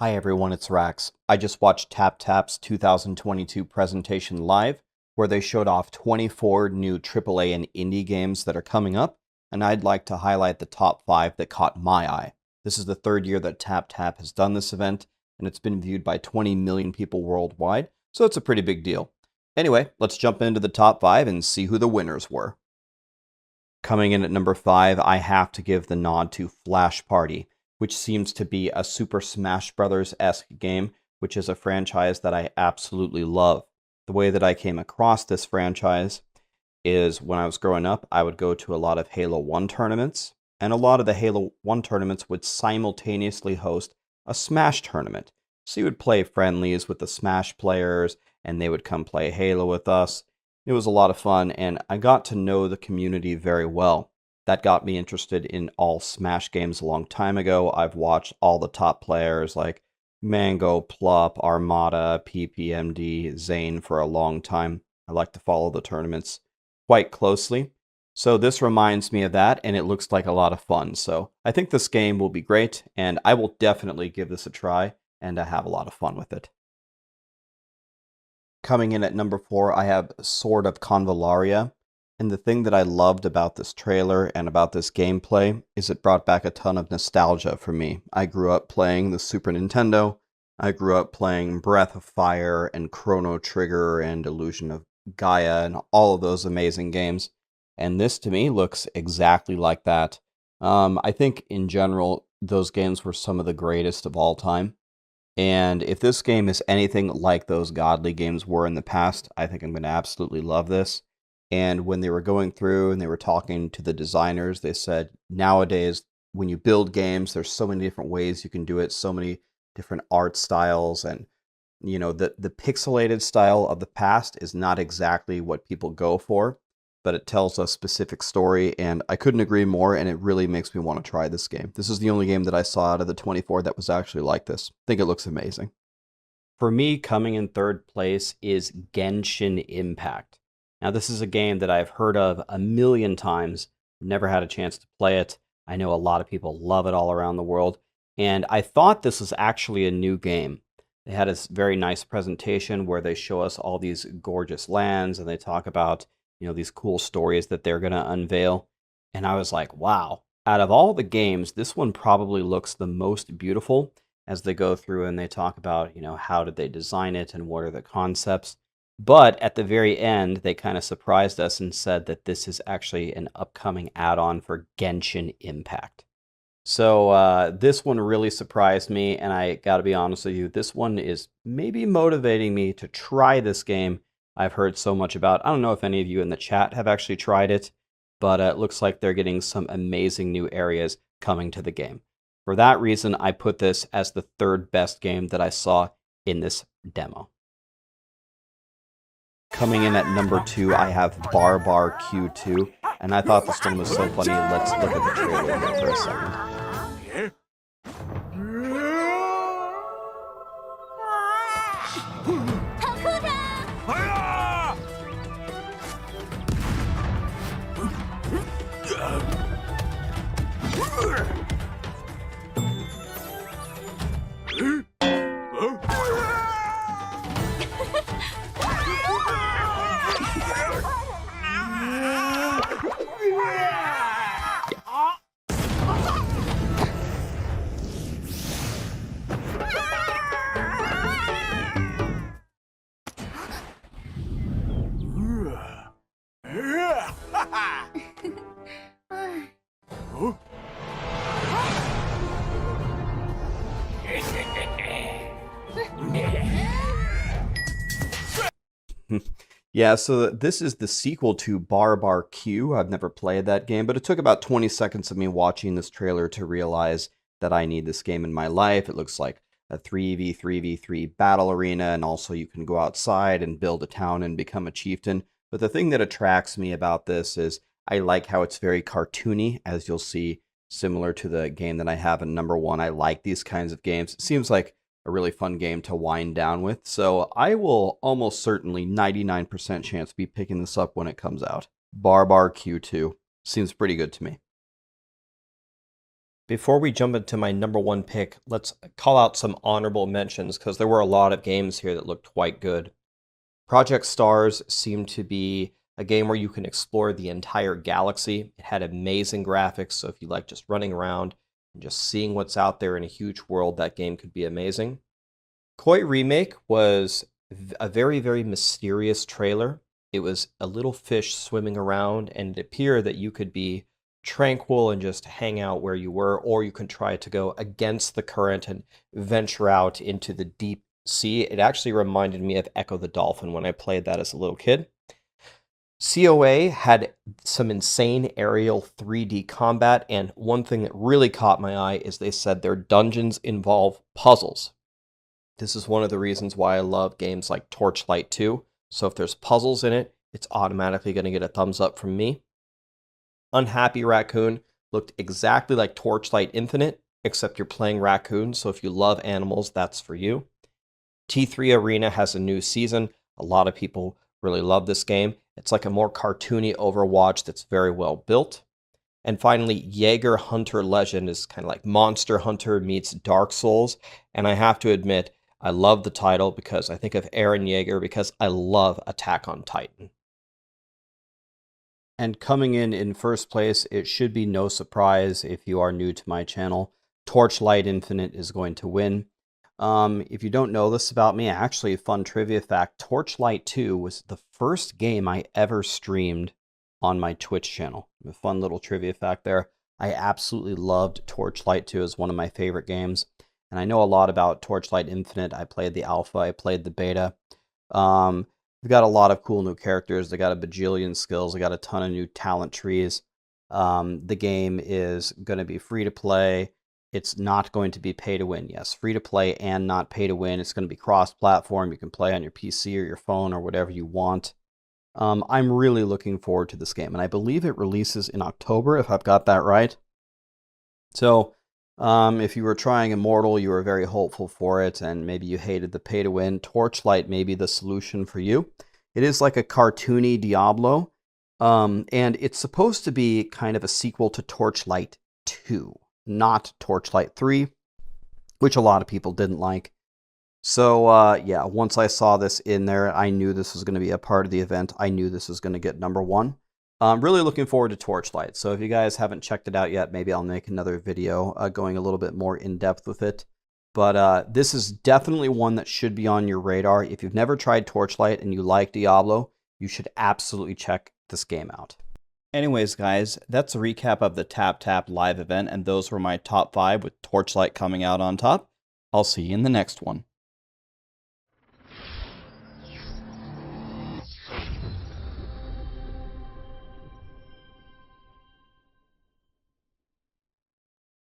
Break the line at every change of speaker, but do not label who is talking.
Hi everyone, it's Rax. I just watched TapTap's 2022 presentation live, where they showed off 24 new AAA and indie games that are coming up, and I'd like to highlight the top 5 that caught my eye. This is the third year that TapTap has done this event, and it's been viewed by 20 million people worldwide, so it's a pretty big deal. Anyway, let's jump into the top 5 and see who the winners were. Coming in at number 5, I have to give the nod to Flash Party, which seems to be a Super Smash Bros.-esque game, which is a franchise that I absolutely love. The way that I came across this franchise is when I was growing up, I would go to a lot of Halo 1 tournaments, and a lot of the Halo 1 tournaments would simultaneously host a Smash tournament. So you would play friendlies with the Smash players, and they would come play Halo with us. It was a lot of fun, and I got to know the community very well. That got me interested in all Smash games a long time ago. I've watched all the top players like Mango, Plop, Armada, PPMD, Zane for a long time. I like to follow the tournaments quite closely. So this reminds me of that, and it looks like a lot of fun. So I think this game will be great, and I will definitely give this a try and have a lot of fun with it. Coming in at number 4, I have Sword of Convallaria. And the thing that I loved about this trailer and about this gameplay is it brought back a ton of nostalgia for me. I grew up playing the Super Nintendo. I grew up playing Breath of Fire and Chrono Trigger and Illusion of Gaia and all of those amazing games. And this to me looks exactly like that. I think in general, those games were some of the greatest of all time. And if this game is anything like those godly games were in the past, I think I'm going to absolutely love this. And when they were going through and they were talking to the designers, they said, nowadays, when you build games, there's so many different ways you can do it, so many different art styles. And, you know, the pixelated style of the past is not exactly what people go for, but it tells a specific story. And I couldn't agree more. And it really makes me want to try this game. This is the only game that I saw out of the 24 that was actually like this. I think it looks amazing. For me, coming in third place is Genshin Impact. Now, this is a game that I've heard of a million times, never had a chance to play it. I know a lot of people love it all around the world, and I thought this was actually a new game. They had a very nice presentation where they show us all these gorgeous lands, and they talk about, you know, these cool stories that they're going to unveil. And I was like, wow, out of all the games, this one probably looks the most beautiful as they go through and they talk about, you know, how did they design it and what are the concepts. But at the very end, they kind of surprised us and said that this is actually an upcoming add-on for Genshin Impact. So this one really surprised me, and I got to be honest with you, this one is maybe motivating me to try this game I've heard so much about. I don't know if any of you in the chat have actually tried it, but it looks like they're getting some amazing new areas coming to the game. For that reason, I put this as the third best game that I saw in this demo. Coming in at number 2, I have Barbar Q2, and I thought this one was so funny. Let's look at the trailer here for a second. Yeah, so this is the sequel to Barbar Q. I've never played that game, but it took about 20 seconds of me watching this trailer to realize that I need this game in my life. It looks like a 3v3v3 battle arena, and also you can go outside and build a town and become a chieftain. But the thing that attracts me about this is I like how it's very cartoony, as you'll see, similar to the game that I have in number 1. I like these kinds of games. It seems like a really fun game to wind down with. So I will almost certainly 99% chance be picking this up when it comes out. Barbar Q2 seems pretty good to me.
Before we jump into my #1 pick, let's call out some honorable mentions because there were a lot of games here that looked quite good. Project Stars seemed to be a game where you can explore the entire galaxy. It had amazing graphics, so if you like just running around and just seeing what's out there in a huge world, that game could be amazing. Koi Remake was a very, very mysterious trailer. It was a little fish swimming around, and it appeared that you could be tranquil and just hang out where you were, or you can try to go against the current and venture out into the deep sea. It actually reminded me of Echo the Dolphin when I played that as a little kid. COA had some insane aerial 3D combat, and one thing that really caught my eye is they said their dungeons involve puzzles. This is one of the reasons why I love games like Torchlight 2. So if there's puzzles in it, it's automatically going to get a thumbs up from me. Unhappy Raccoon looked exactly like Torchlight Infinite, except you're playing raccoons, so if you love animals, that's for you. T3 Arena has a new season. A lot of people really love this game. It's like a more cartoony Overwatch that's very well built. And finally, Jaeger Hunter Legend is kind of like Monster Hunter meets Dark Souls. And I have to admit, I love the title because I think of Eren Yeager because I love Attack on Titan.
And coming in first place, it should be no surprise if you are new to my channel, Torchlight Infinite is going to win. If you don't know this about me, actually, fun trivia fact, Torchlight 2 was the first game I ever streamed on my Twitch channel. A fun little trivia fact there. I absolutely loved Torchlight 2 as one of my favorite games. And I know a lot about Torchlight Infinite. I played the alpha, I played the beta. We've got a lot of cool new characters. They got a bajillion skills. They got a ton of new talent trees. The game is going to be free to play. It's not going to be pay to win. Yes, free to play and not pay to win. It's going to be cross-platform. You can play on your PC or your phone or whatever you want. I'm really looking forward to this game, and I believe it releases in October, if I've got that right. So, if you were trying Immortal, you were very hopeful for it, and maybe you hated the pay to win, Torchlight may be the solution for you. It is like a cartoony Diablo, and it's supposed to be kind of a sequel to Torchlight 2. Not Torchlight 3, which a lot of people didn't like. So, yeah, once I saw this in there, I knew this was going to be a part of the event. I knew this was going to get #1. I'm really looking forward to Torchlight. So if you guys haven't checked it out yet, maybe I'll make another video going a little bit more in-depth with it. But this is definitely one that should be on your radar. If you've never tried Torchlight and you like Diablo, you should absolutely check this game out.
Anyways, guys, that's a recap of the TapTap live event, and those were my top 5 with Torchlight coming out on top. I'll see you in the next one.